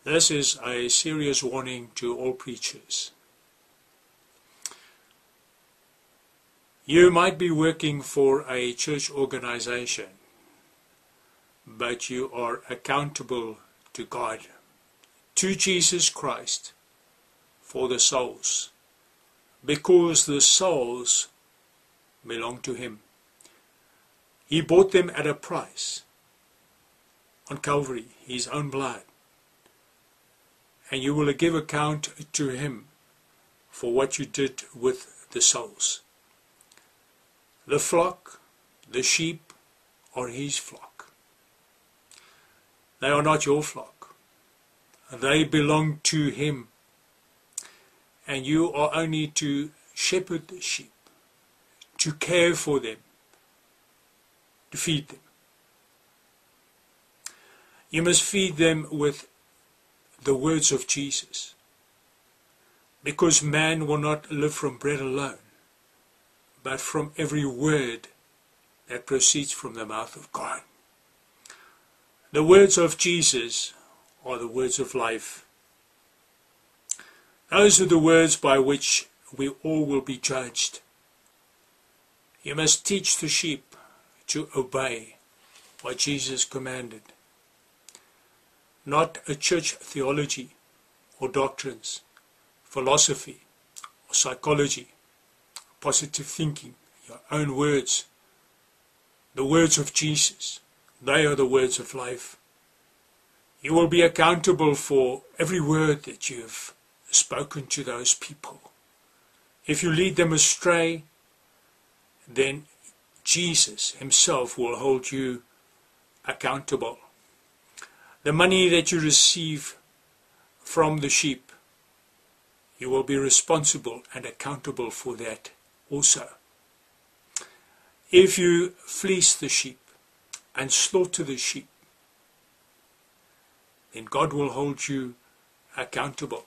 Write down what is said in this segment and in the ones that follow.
This is a serious warning to all preachers. You might be working for a church organization, but you are accountable to God, to Jesus Christ, for the souls, because the souls belong to Him. He bought them at a price on Calvary, His own blood. And you will give account to Him for what you did with the souls. The flock, the sheep, are His flock. They are not your flock. They belong to Him. And you are only to shepherd the sheep, to care for them, to feed them. You must feed them with the words of Jesus, because man will not live from bread alone, but from every word that proceeds from the mouth of God. The words of Jesus are the words of life. Those are the words by which we all will be judged. You must teach the sheep to obey what Jesus commanded. Not a church theology or doctrines, philosophy or psychology, positive thinking, your own words. The words of Jesus, they are the words of life. You will be accountable for every word that you have spoken to those people. If you lead them astray, then Jesus Himself will hold you accountable. The money that you receive from the sheep, you will be responsible and accountable for that also. If you fleece the sheep and slaughter the sheep, then God will hold you accountable.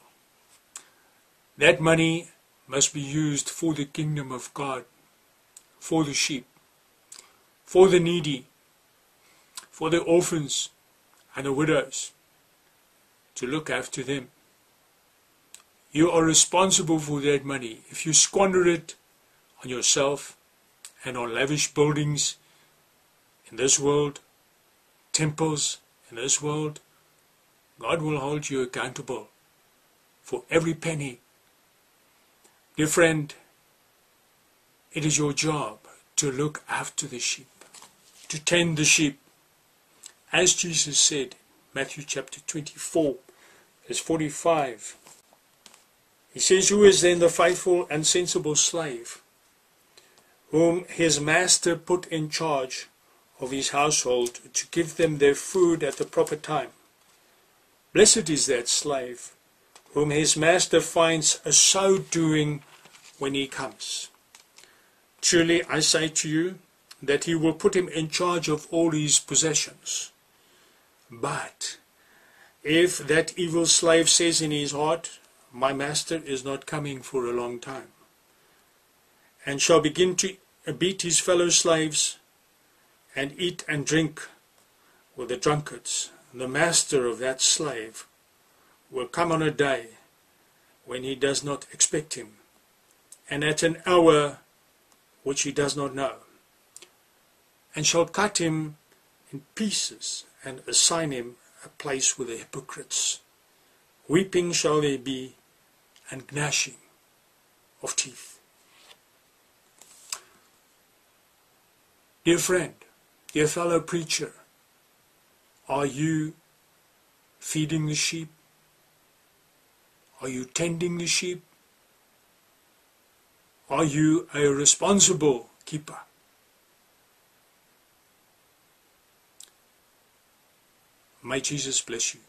That money must be used for the kingdom of God, for the sheep, for the needy, for the orphans and the widows, to look after them. You are responsible for that money. If you squander it on yourself and on lavish buildings in this world, temples in this world, God will hold you accountable for every penny. Dear friend, it is your job to look after the sheep, to tend the sheep. As Jesus said, Matthew chapter 24, verse 45, He says, "Who is then the faithful and sensible slave, whom his master put in charge of his household to give them their food at the proper time? Blessed is that slave, whom his master finds so doing when he comes. Truly I say to you, that he will put him in charge of all his possessions. But if that evil slave says in his heart, my master is not coming for a long time, and shall begin to beat his fellow slaves, and eat and drink with the drunkards, the master of that slave will come on a day when he does not expect him, and at an hour which he does not know, and shall cut him in pieces, and assign him a place with the hypocrites. Weeping shall there be, and gnashing of teeth." Dear friend, dear fellow preacher, are you feeding the sheep? Are you tending the sheep? Are you a responsible keeper? May Jesus bless you.